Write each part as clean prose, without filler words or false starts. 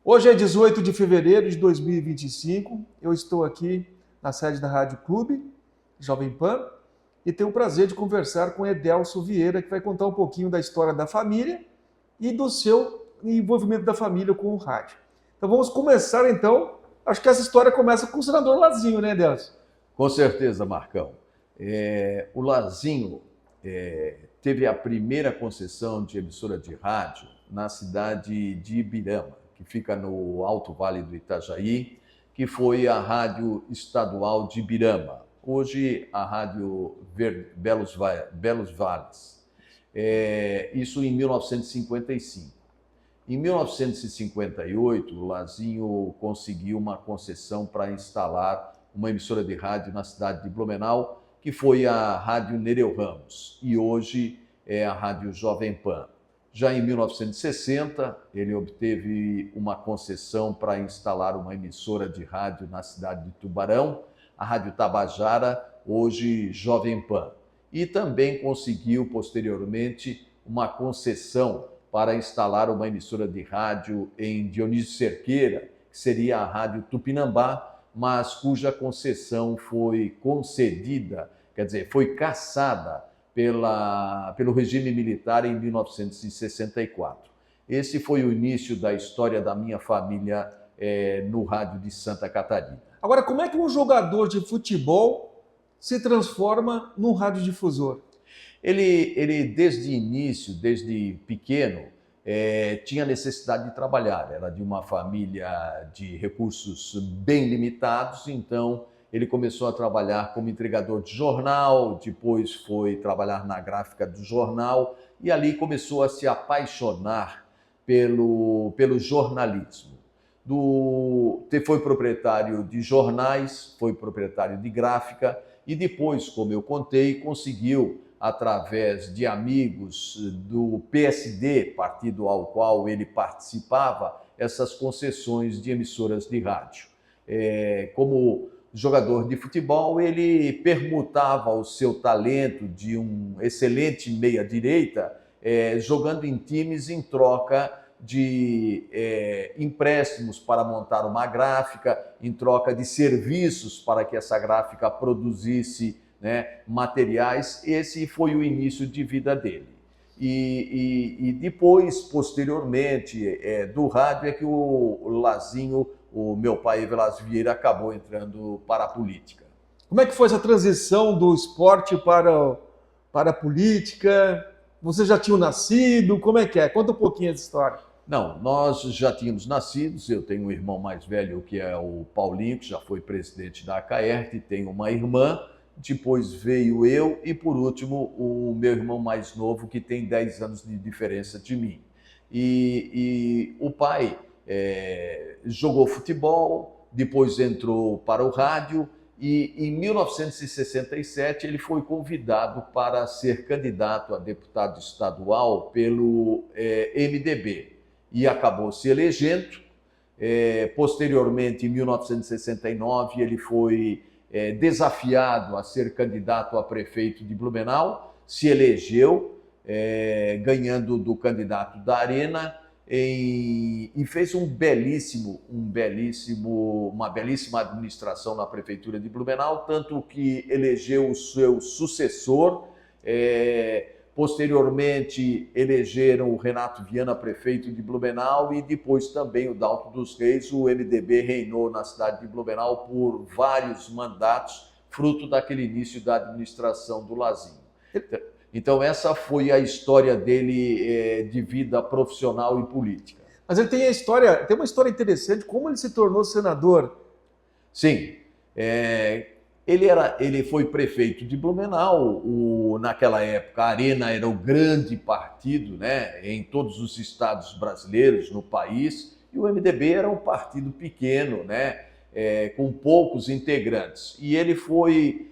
Hoje é 18 de fevereiro de 2025, eu estou aqui na sede da Rádio Clube, Jovem Pan, e tenho o prazer de conversar com Edelso Vieira, que vai contar um pouquinho da história da família e do seu envolvimento da família com o rádio. Então vamos começar então, acho que essa história começa com o senador Lazinho, né, Edelso? Com certeza, Marcão. O Lazinho teve a primeira concessão de emissora de rádio na cidade de Ibirama, que fica no Alto Vale do Itajaí, que foi a Rádio Estadual de Ibirama, hoje a Rádio Belos Vales. Isso em 1955. Em 1958, o Lazinho conseguiu uma concessão para instalar uma emissora de rádio na cidade de Blumenau, que foi a Rádio Nereu Ramos, e hoje é a Rádio Jovem Pan. Já em 1960, ele obteve uma concessão para instalar uma emissora de rádio na cidade de Tubarão, a Rádio Tabajara, hoje Jovem Pan. E também conseguiu, posteriormente, uma concessão para instalar uma emissora de rádio em Dionísio Cerqueira, que seria a Rádio Tupinambá, mas cuja concessão foi concedida, quer dizer, foi cassada pelo regime militar em 1964. Esse foi o início da história da minha família no rádio de Santa Catarina. Agora, como é que um jogador de futebol se transforma num radiodifusor? Ele desde início, desde pequeno, tinha necessidade de trabalhar. Era de uma família de recursos bem limitados, então ele começou a trabalhar como entregador de jornal, depois foi trabalhar na gráfica do jornal e ali começou a se apaixonar pelo jornalismo. Foi proprietário de jornais, foi proprietário de gráfica e depois, como eu contei, conseguiu, através de amigos do PSD, partido ao qual ele participava, essas concessões de emissoras de rádio. Como jogador de futebol, ele permutava o seu talento de um excelente meia-direita, jogando em times em troca de empréstimos para montar uma gráfica, em troca de serviços para que essa gráfica produzisse, né, materiais. Esse foi o início de vida dele. E depois, posteriormente, do rádio é que o Lazinho, o meu pai Edelso Vieira, acabou entrando para a política. Como é que foi essa transição do esporte para a política? Você já tinha nascido? Como é que é? Conta um pouquinho essa história. Não, nós já tínhamos nascido. Eu tenho um irmão mais velho, que é o Paulinho, que já foi presidente da ACAERT, tenho uma irmã, depois veio eu e, por último, o meu irmão mais novo, que tem 10 anos de diferença de mim. E o pai jogou futebol, depois entrou para o rádio e em 1967 ele foi convidado para ser candidato a deputado estadual pelo MDB e acabou se elegendo. Posteriormente, em 1969, ele foi desafiado a ser candidato a prefeito de Blumenau, se elegeu, ganhando do candidato da Arena, e fez uma belíssima administração na prefeitura de Blumenau, tanto que elegeu o seu sucessor. Posteriormente, elegeram o Renato Viana prefeito de Blumenau e depois também o Dalto dos Reis. O MDB reinou na cidade de Blumenau por vários mandatos, fruto daquele início da administração do Lazinho. Então essa foi a história dele de vida profissional e política. Mas ele tem uma história interessante, como ele se tornou senador. Sim, ele foi prefeito de Blumenau. Naquela época, a Arena era o grande partido, né, em todos os estados brasileiros, no país, e o MDB era um partido pequeno, né, com poucos integrantes. E ele foi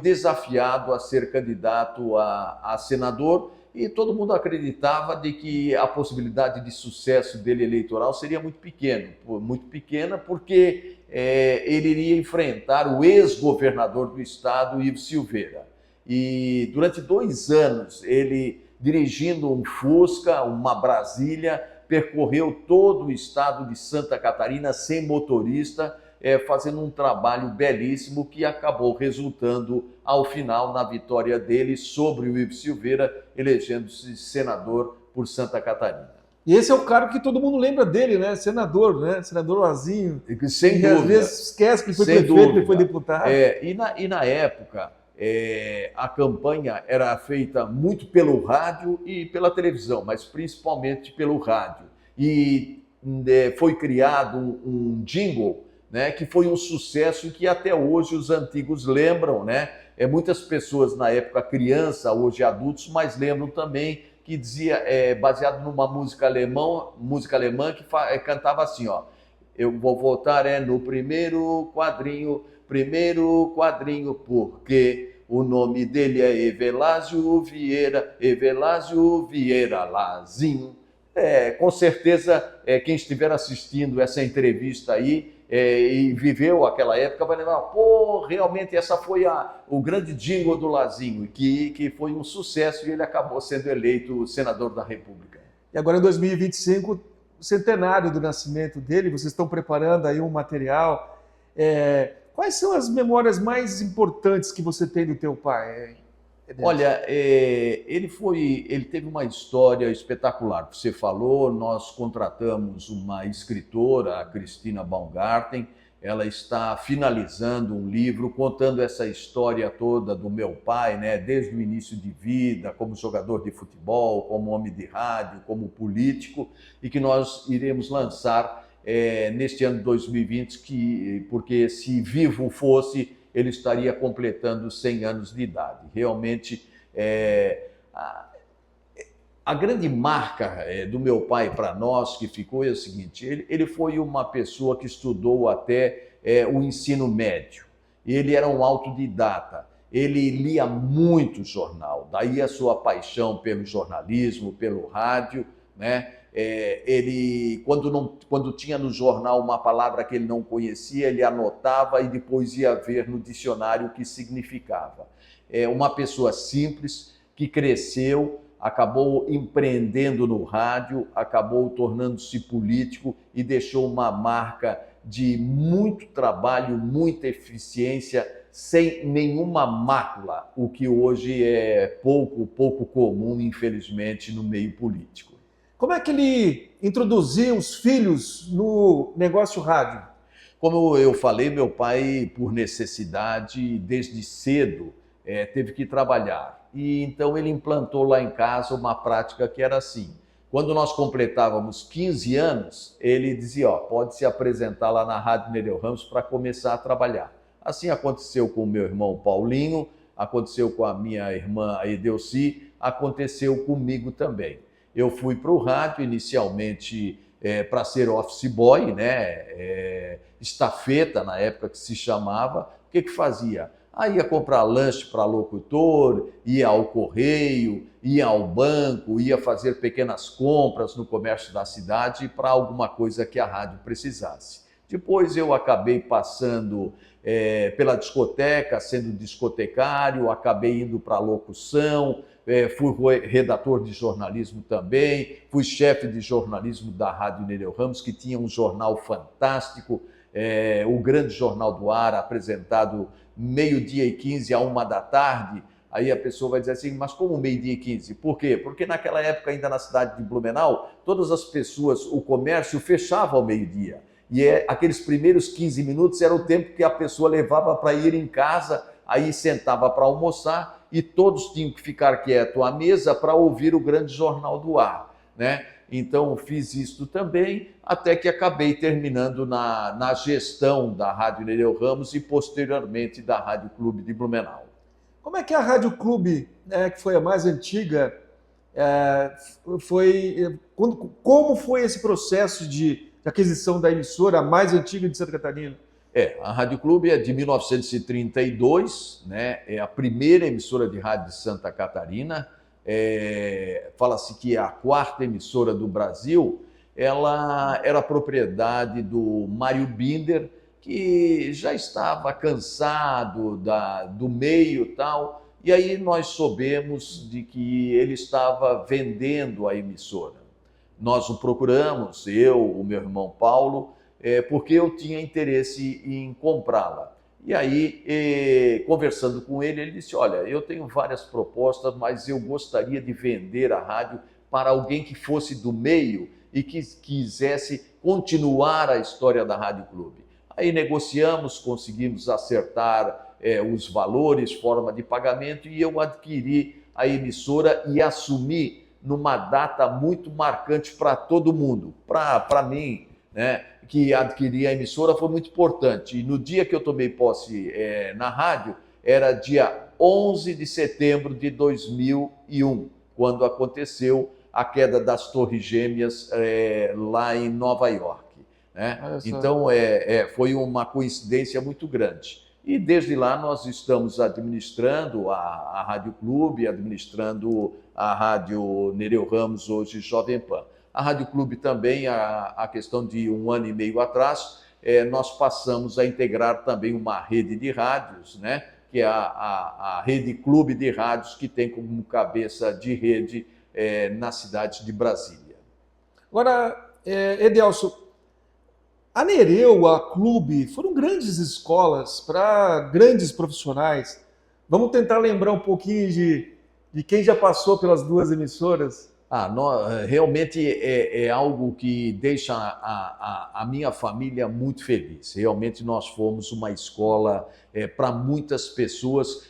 desafiado a ser candidato a senador e todo mundo acreditava de que a possibilidade de sucesso dele eleitoral seria muito pequena, porque ele iria enfrentar o ex-governador do estado, Ivo Silveira. E durante 2 anos, ele dirigindo um Fusca, uma Brasília, percorreu todo o estado de Santa Catarina sem motorista, fazendo um trabalho belíssimo que acabou resultando, ao final, na vitória dele sobre o Ivo Silveira, elegendo-se senador por Santa Catarina. E esse é o cara que todo mundo lembra dele, né? Senador, né? Senador Lazinho. Sem e dúvida. Às vezes esquece que foi Sem prefeito, dúvida. que foi deputado. E na época, a campanha era feita muito pelo rádio e pela televisão, mas principalmente pelo rádio. E foi criado um jingle, né, que foi um sucesso e que até hoje os antigos lembram, né? Muitas pessoas na época criança, hoje adultos, mas lembram também que dizia, baseado numa música alemã que cantava assim, ó: eu vou votar no primeiro quadrinho, porque o nome dele é Evelásio Vieira Lazinho. Com certeza, quem estiver assistindo essa entrevista aí e viveu aquela época vai lembrar, pô, realmente essa foi o grande jingle do Lazinho, que foi um sucesso e ele acabou sendo eleito senador da República. E agora em 2025, centenário do nascimento dele, vocês estão preparando aí um material. Quais são as memórias mais importantes que você tem do teu pai? Olha, ele teve uma história espetacular. Você falou, nós contratamos uma escritora, a Cristina Baumgarten. Ela está finalizando um livro contando essa história toda do meu pai, né? Desde o início de vida, como jogador de futebol, como homem de rádio, como político, e que nós iremos lançar neste ano de 2020, porque se vivo fosse, ele estaria completando 100 anos de idade. Realmente, a grande marca do meu pai para nós que ficou é o seguinte: ele foi uma pessoa que estudou até o ensino médio. Ele era um autodidata. Ele lia muito jornal, daí a sua paixão pelo jornalismo, pelo rádio, né? Ele, quando tinha no jornal uma palavra que ele não conhecia, ele anotava e depois ia ver no dicionário o que significava. Uma pessoa simples que cresceu, acabou empreendendo no rádio, acabou tornando-se político e deixou uma marca de muito trabalho, muita eficiência, sem nenhuma mácula, o que hoje é pouco comum, infelizmente, no meio político. Como é que ele introduziu os filhos no negócio rádio? Como eu falei, meu pai, por necessidade, desde cedo, teve que trabalhar. E então ele implantou lá em casa uma prática que era assim: quando nós completávamos 15 anos, ele dizia, pode se apresentar lá na Rádio Nereu Ramos para começar a trabalhar. Assim aconteceu com o meu irmão Paulinho, aconteceu com a minha irmã Edelci, aconteceu comigo também. Eu fui para o rádio inicialmente para ser office boy, né? Estafeta na época que se chamava. O que fazia? Ia comprar lanche para locutor, ia ao correio, ia ao banco, ia fazer pequenas compras no comércio da cidade para alguma coisa que a rádio precisasse. Depois eu acabei passando pela discoteca, sendo discotecário, acabei indo para a locução, fui redator de jornalismo também, fui chefe de jornalismo da Rádio Nereu Ramos, que tinha um jornal fantástico, o Grande Jornal do Ar, apresentado 12h15 a 13h. Aí a pessoa vai dizer assim, mas como 12h15? Por quê? Porque naquela época, ainda na cidade de Blumenau, todas as pessoas, o comércio fechava ao meio-dia. E aqueles primeiros 15 minutos era o tempo que a pessoa levava para ir em casa, aí sentava para almoçar e todos tinham que ficar quietos à mesa para ouvir o Grande Jornal do Ar, né? Então fiz isso também, até que acabei terminando na gestão da Rádio Nereu Ramos e posteriormente da Rádio Clube de Blumenau. Como é que a Rádio Clube, que foi a mais antiga, como foi esse processo de aquisição da emissora mais antiga de Santa Catarina? A Rádio Clube é de 1932, né? É a primeira emissora de rádio de Santa Catarina. Fala-se que é a quarta emissora do Brasil. Ela era propriedade do Mário Binder, que já estava cansado do meio e tal, e aí nós soubemos de que ele estava vendendo a emissora. nós o procuramos, eu, o meu irmão Paulo, porque eu tinha interesse em comprá-la. E aí, conversando com ele, ele disse, olha, eu tenho várias propostas, mas eu gostaria de vender a rádio para alguém que fosse do meio e que quisesse continuar a história da Rádio Clube. Aí negociamos, conseguimos acertar os valores, forma de pagamento, e eu adquiri a emissora e assumi numa data muito marcante para todo mundo. Para mim, né, que adquiri a emissora, foi muito importante. E no dia que eu tomei posse na rádio, era dia 11 de setembro de 2001, quando aconteceu a queda das Torres Gêmeas lá em Nova York. Né? Então, foi uma coincidência muito grande. E desde lá nós estamos administrando a Rádio Clube, administrando a Rádio Nereu Ramos, hoje Jovem Pan. A Rádio Clube também, a questão de 1 ano e meio atrás, nós passamos a integrar também uma rede de rádios, né? Que é a Rede Clube de Rádios, que tem como cabeça de rede na cidade de Brasília. Agora, Edelso, a Nereu, a Clube, foram grandes escolas para grandes profissionais. Vamos tentar lembrar um pouquinho de quem já passou pelas duas emissoras? Realmente é algo que deixa a minha família muito feliz. Realmente nós fomos uma escola para muitas pessoas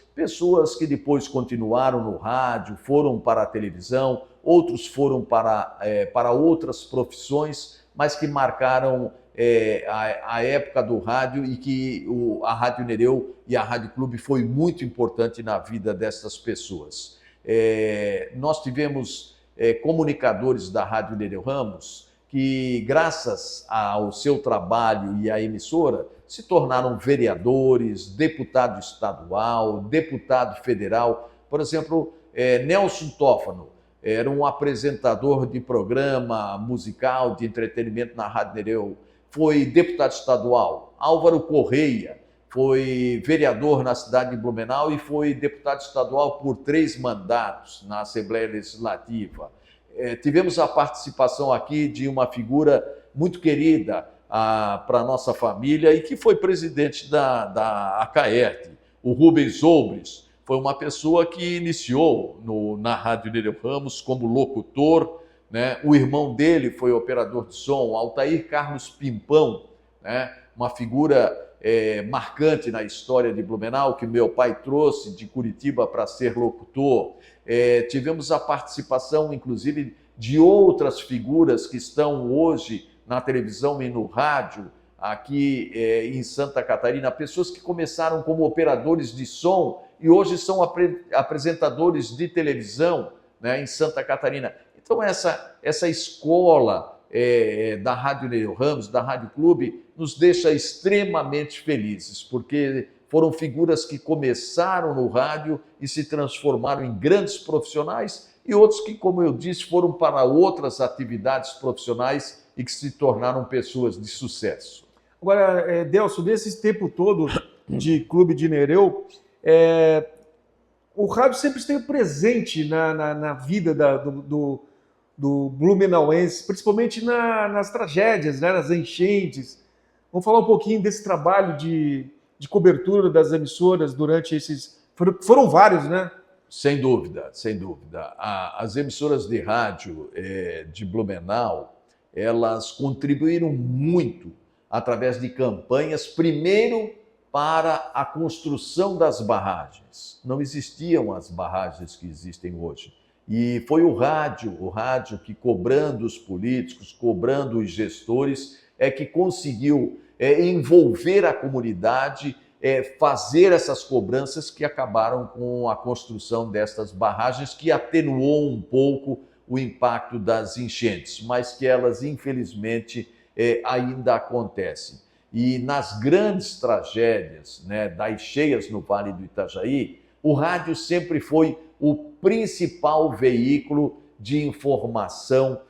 que depois continuaram no rádio, foram para a televisão, outros foram para outras profissões, mas que marcaram a época do rádio e que a Rádio Nereu e a Rádio Clube foi muito importante na vida dessas pessoas. Nós tivemos comunicadores da Rádio Nereu Ramos que, graças ao seu trabalho e à emissora, se tornaram vereadores, deputado estadual, deputado federal. Por exemplo, Nelson Tófano era um apresentador de programa musical, de entretenimento na Rádio Nereu, foi deputado estadual. Álvaro Correia foi vereador na cidade de Blumenau e foi deputado estadual por 3 mandatos na Assembleia Legislativa. Tivemos a participação aqui de uma figura muito querida para a nossa família e que foi presidente da ACAERT, o Rubens Oubres. Foi uma pessoa que iniciou na Rádio Nereu Ramos como locutor, né? O irmão dele foi operador de som, Altair Carlos Pimpão, né? Uma figura marcante na história de Blumenau, que meu pai trouxe de Curitiba para ser locutor. Tivemos a participação, inclusive, de outras figuras que estão hoje na televisão e no rádio, aqui em Santa Catarina, pessoas que começaram como operadores de som e hoje são apresentadores de televisão, né, em Santa Catarina. Então, essa escola da Rádio Nereu Ramos, da Rádio Clube, nos deixa extremamente felizes, porque foram figuras que começaram no rádio e se transformaram em grandes profissionais e outros que, como eu disse, foram para outras atividades profissionais e que se tornaram pessoas de sucesso. Agora, Delso, nesse tempo todo de Clube de Nereu, o rádio sempre esteve presente na vida do blumenauense, principalmente nas tragédias, né, nas enchentes. Vamos falar um pouquinho desse trabalho de cobertura das emissoras durante esses... Foram vários, né? Sem dúvida, sem dúvida. As emissoras de rádio de Blumenau, elas contribuíram muito através de campanhas, primeiro para a construção das barragens. Não existiam as barragens que existem hoje. E foi o rádio que, cobrando os políticos, cobrando os gestores, que conseguiu envolver a comunidade, fazer essas cobranças que acabaram com a construção destas barragens, que atenuou um pouco o impacto das enchentes, mas que elas, infelizmente, ainda acontecem. E nas grandes tragédias, né, das cheias no Vale do Itajaí, o rádio sempre foi o principal veículo de informação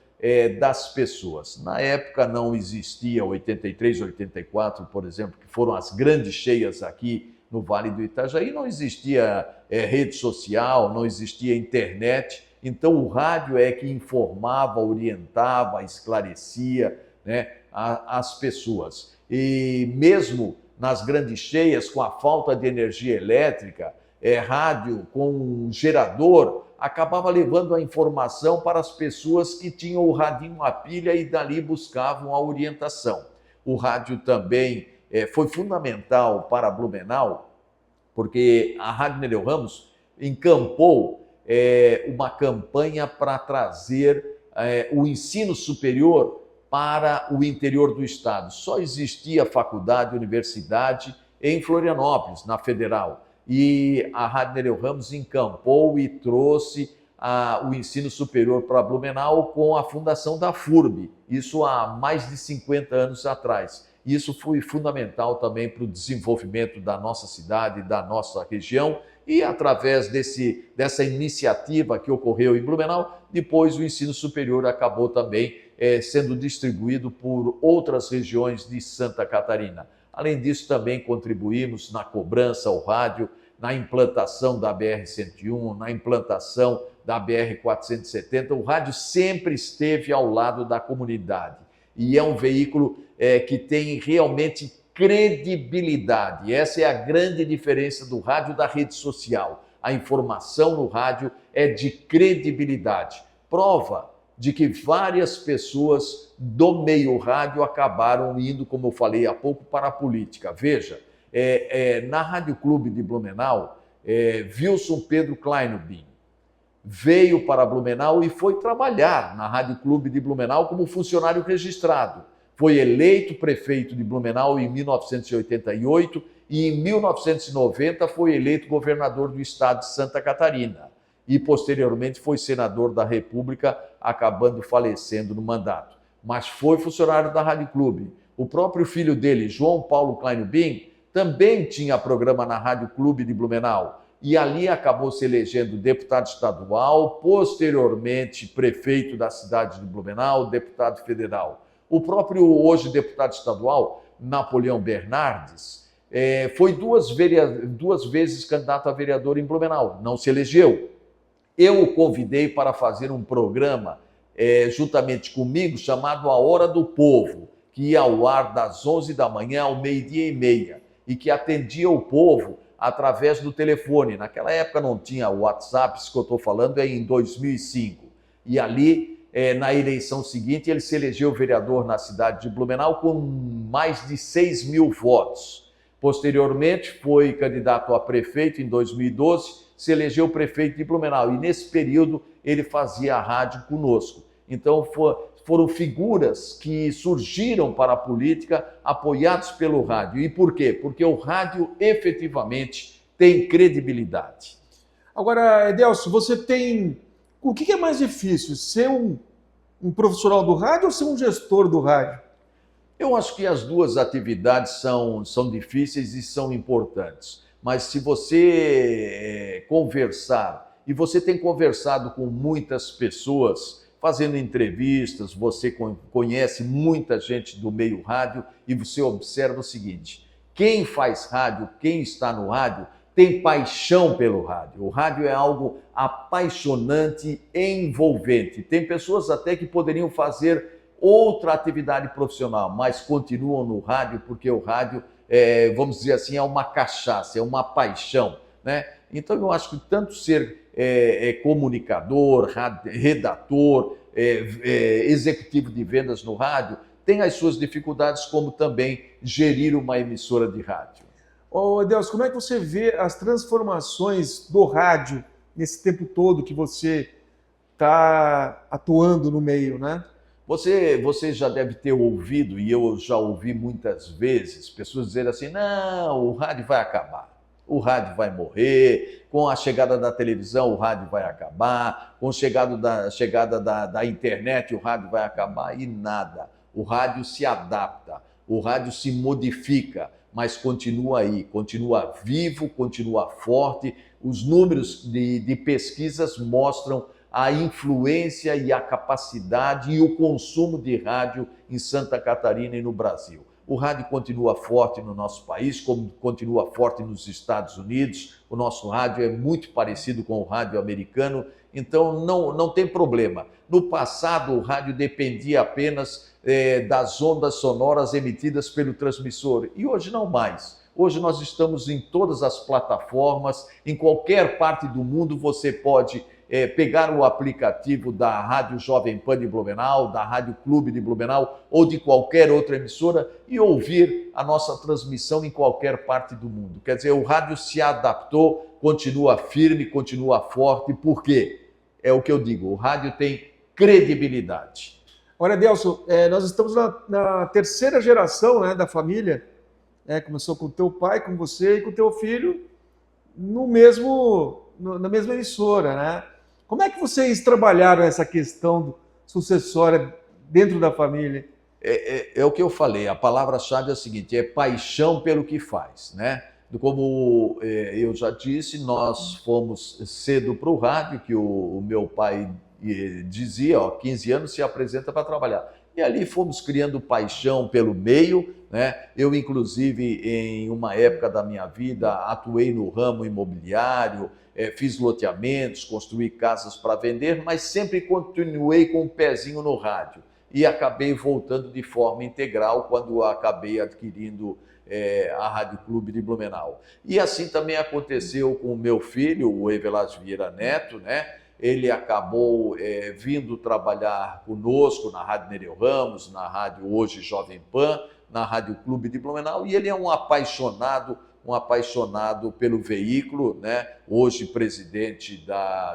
das pessoas. Na época não existia 83, 84, por exemplo, que foram as grandes cheias aqui no Vale do Itajaí, não existia rede social, não existia internet, Então o rádio é que informava, orientava, esclarecia, né, as pessoas. E mesmo nas grandes cheias, com a falta de energia elétrica, rádio com um gerador acabava levando a informação para as pessoas que tinham o radinho a pilha e dali buscavam a orientação. O rádio também foi fundamental para Blumenau, porque a Rádio Nereu Ramos encampou uma campanha para trazer o ensino superior para o interior do estado. Só existia faculdade, universidade em Florianópolis, na Federal. E a Rádio Nereu Ramos encampou e trouxe o ensino superior para Blumenau com a fundação da FURB, isso há mais de 50 anos atrás. Isso foi fundamental também para o desenvolvimento da nossa cidade, da nossa região, e através dessa iniciativa que ocorreu em Blumenau, depois o ensino superior acabou também sendo distribuído por outras regiões de Santa Catarina. Além disso, também contribuímos na cobrança ao rádio, na implantação da BR-101, na implantação da BR-470. O rádio sempre esteve ao lado da comunidade e é um veículo que tem realmente credibilidade. Essa é a grande diferença do rádio da rede social. A informação no rádio é de credibilidade. Prova de que várias pessoas do meio rádio acabaram indo, como eu falei há pouco, para a política. Veja, na Rádio Clube de Blumenau, Wilson Pedro Kleinobin veio para Blumenau e foi trabalhar na Rádio Clube de Blumenau como funcionário registrado. Foi eleito prefeito de Blumenau em 1988 e em 1990 foi eleito governador do estado de Santa Catarina. E posteriormente foi senador da República, acabando falecendo no mandato. Mas foi funcionário da Rádio Clube. O próprio filho dele, João Paulo Kleinobin, também tinha programa na Rádio Clube de Blumenau. E ali acabou se elegendo deputado estadual, posteriormente prefeito da cidade de Blumenau, deputado federal. O próprio hoje deputado estadual, Napoleão Bernardes, foi duas vezes candidato a vereador em Blumenau, não se elegeu. Eu o convidei para fazer um programa juntamente comigo chamado A Hora do Povo, que ia ao ar das 11 da manhã ao 12:30 e que atendia o povo através do telefone. Naquela época não tinha o WhatsApp, isso que eu estou falando é em 2005. E ali, na eleição seguinte, ele se elegeu vereador na cidade de Blumenau com mais de 6.000 votos. Posteriormente, foi candidato a prefeito em 2012, se elegeu prefeito de Blumenau. E nesse período, ele fazia a rádio conosco. Então, foram figuras que surgiram para a política apoiados pelo rádio. E por quê? Porque o rádio efetivamente tem credibilidade. Agora, Edelso, você tem... O que é mais difícil, ser um profissional do rádio ou ser um gestor do rádio? Eu acho que as duas atividades são difíceis e são importantes. Mas se você conversar, e você tem conversado com muitas pessoas, fazendo entrevistas, você conhece muita gente do meio rádio e você observa o seguinte: quem faz rádio, quem está no rádio, tem paixão pelo rádio. O rádio é algo apaixonante e envolvente. Tem pessoas até que poderiam fazer outra atividade profissional, mas continuam no rádio porque o rádio, vamos dizer assim, é uma cachaça, é uma paixão, né? Então eu acho que tanto ser comunicador, redator, executivo de vendas no rádio, tem as suas dificuldades, como também gerir uma emissora de rádio. Ô, Edelso, como é que você vê as transformações do rádio nesse tempo todo que você está atuando no meio, né? Você já deve ter ouvido, e eu já ouvi muitas vezes, pessoas dizerem assim: não, o rádio vai acabar, o rádio vai morrer, com a chegada da televisão o rádio vai acabar, com a chegada da internet o rádio vai acabar, e nada. O rádio se adapta, o rádio se modifica, mas continua aí, continua vivo, continua forte. Os números de pesquisas mostram a influência e a capacidade e o consumo de rádio em Santa Catarina e no Brasil. O rádio continua forte no nosso país, como continua forte nos Estados Unidos. O nosso rádio é muito parecido com o rádio americano Então, não tem problema. No passado, o rádio dependia apenas das ondas sonoras emitidas pelo transmissor, e hoje não mais. Hoje nós estamos em todas as plataformas, em qualquer parte do mundo você pode pegar o aplicativo da Rádio Jovem Pan de Blumenau, da Rádio Clube de Blumenau ou de qualquer outra emissora e ouvir a nossa transmissão em qualquer parte do mundo. Quer dizer, o rádio se adaptou, continua firme, continua forte. Por quê? É o que eu digo, o rádio tem credibilidade. Olha, Edelso, nós estamos na terceira geração, né, da família. Começou com o teu pai, com você e com o teu filho na mesma emissora, né? Como é que vocês trabalharam essa questão sucessória dentro da família? É o que eu falei, a palavra-chave é a seguinte, é paixão pelo que faz, né? Como eu já disse, nós fomos cedo para o rádio, que o meu pai dizia, 15 anos se apresenta para trabalhar. E ali fomos criando paixão pelo meio, né? Eu, inclusive, em uma época da minha vida, atuei no ramo imobiliário, fiz loteamentos, construí casas para vender, mas sempre continuei com um pezinho no rádio. E acabei voltando de forma integral quando acabei adquirindo a Rádio Clube de Blumenau. E assim também aconteceu com o meu filho, o Evelas Vieira Neto, né? Ele acabou vindo trabalhar conosco na Rádio Nereu Ramos, na Rádio Hoje Jovem Pan, na Rádio Clube de Blumenau, e ele é um apaixonado pelo veículo, né? Hoje presidente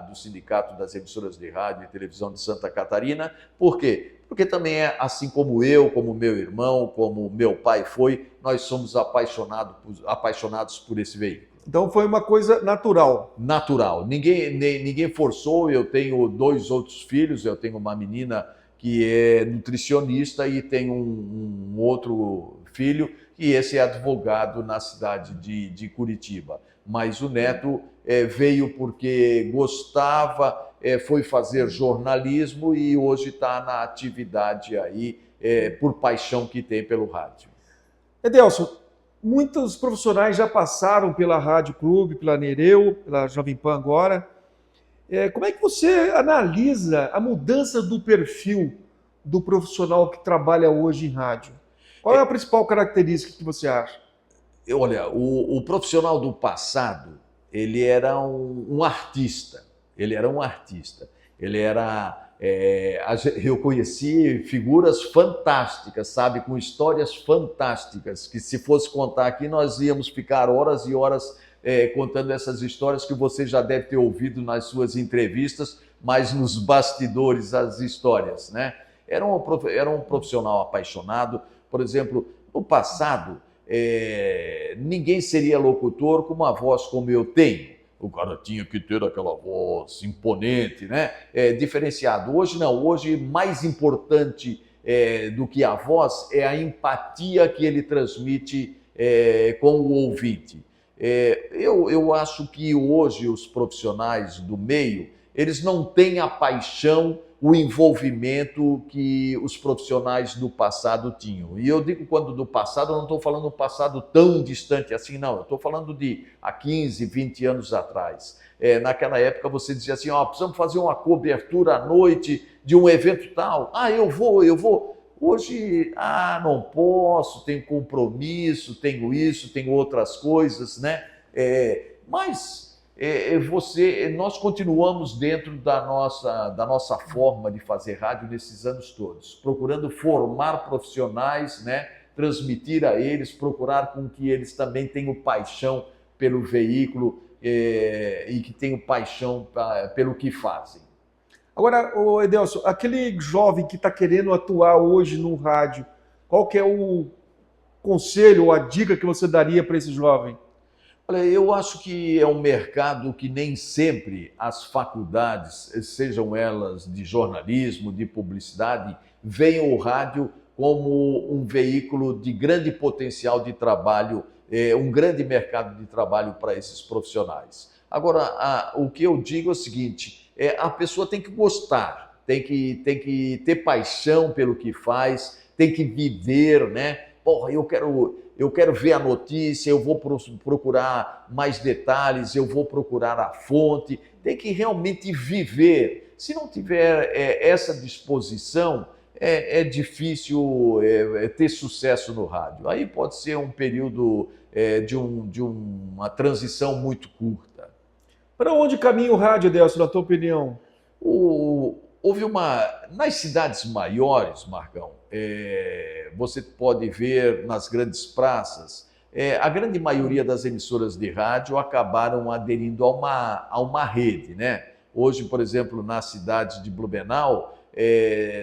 do Sindicato das Emissoras de Rádio e Televisão de Santa Catarina. Por quê? Porque também é assim como eu, como meu irmão, como meu pai foi, nós somos apaixonados por esse veículo. Então foi uma coisa natural. Natural. Ninguém forçou. Eu tenho 2 outros filhos, eu tenho uma menina que é nutricionista e tenho um outro filho e esse é advogado na cidade de Curitiba. Mas o neto veio porque gostava, foi fazer jornalismo e hoje está na atividade aí por paixão que tem pelo rádio. Edelso, muitos profissionais já passaram pela Rádio Clube, pela Nereu, pela Jovem Pan agora. Como é que você analisa a mudança do perfil do profissional que trabalha hoje em rádio? Qual é a principal característica que você acha? Olha, o profissional do passado, ele era um artista. Eu conheci figuras fantásticas, sabe, com histórias fantásticas, que se fosse contar aqui, nós íamos ficar horas e horas contando essas histórias que você já deve ter ouvido nas suas entrevistas, mas nos bastidores as histórias, né? Era um profissional apaixonado. Por exemplo, no passado, ninguém seria locutor com uma voz como eu tenho. O cara tinha que ter aquela voz imponente, né? Diferenciado. Hoje não, hoje mais importante do que a voz é a empatia que ele transmite com o ouvinte. Eu acho que hoje os profissionais do meio, eles não têm a paixão, o envolvimento que os profissionais do passado tinham. E eu digo quando do passado, eu não estou falando do passado tão distante assim, não. Eu estou falando de há 15, 20 anos atrás. Naquela época você dizia assim, precisamos fazer uma cobertura à noite de um evento tal. Eu vou. Hoje, não posso, tenho compromisso, tenho isso, tenho outras coisas, né? Nós continuamos dentro da nossa forma de fazer rádio nesses anos todos, procurando formar profissionais, né? Transmitir a eles, procurar com que eles também tenham paixão pelo veículo e que tenham paixão pelo que fazem. Agora, Edelso, aquele jovem que está querendo atuar hoje no rádio, qual que é o conselho ou a dica que você daria para esse jovem? Olha, eu acho que é um mercado que nem sempre as faculdades, sejam elas de jornalismo, de publicidade, veem o rádio como um veículo de grande potencial de trabalho, um grande mercado de trabalho para esses profissionais. Agora, o que eu digo é o seguinte, a pessoa tem que gostar, tem que ter paixão pelo que faz, tem que viver, né? Eu quero ver a notícia, eu vou procurar mais detalhes, eu vou procurar a fonte. tem que realmente viver. Se não tiver essa disposição, é difícil ter sucesso no rádio. Aí pode ser um período de uma transição muito curta. Para onde caminha o rádio, Edelso, na tua opinião? Nas cidades maiores, Marcão, você pode ver nas grandes praças, a grande maioria das emissoras de rádio acabaram aderindo a uma rede, né? Hoje, por exemplo, na cidade de Blumenau,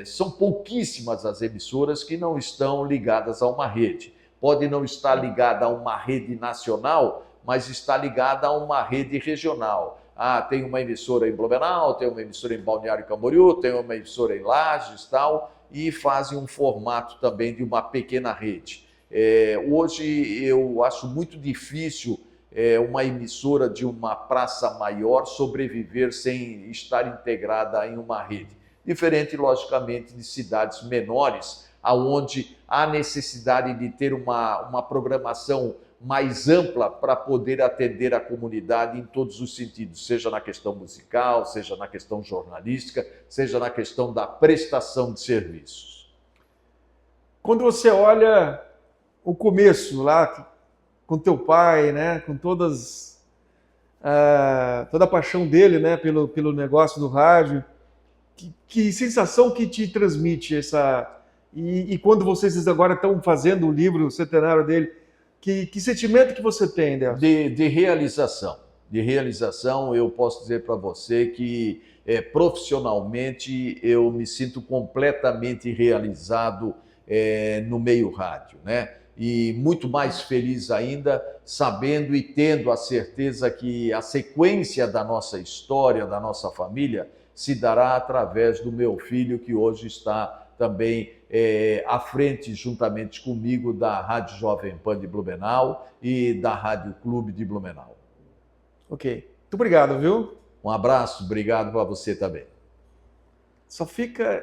são pouquíssimas as emissoras que não estão ligadas a uma rede. Pode não estar ligada a uma rede nacional, mas está ligada a uma rede regional. Tem uma emissora em Blumenau, tem uma emissora em Balneário Camboriú, tem uma emissora em Lages, tal, e fazem um formato também de uma pequena rede. Hoje eu acho muito difícil uma emissora de uma praça maior sobreviver sem estar integrada em uma rede. Diferente, logicamente, de cidades menores, onde há necessidade de ter uma programação mais ampla para poder atender a comunidade em todos os sentidos, seja na questão musical, seja na questão jornalística, seja na questão da prestação de serviços. Quando você olha o começo lá com teu pai, né, com toda a paixão dele, né, pelo negócio do rádio, que sensação que te transmite essa... E quando vocês agora estão fazendo o livro, o centenário dele, que sentimento que você tem, Edelso? De realização. De realização, eu posso dizer para você que profissionalmente eu me sinto completamente realizado no meio rádio, né? E muito mais feliz ainda, sabendo e tendo a certeza que a sequência da nossa história, da nossa família, se dará através do meu filho, que hoje está também à frente, juntamente comigo, da Rádio Jovem Pan de Blumenau e da Rádio Clube de Blumenau. Ok. Muito obrigado, viu? Um abraço, obrigado para você também. Só fica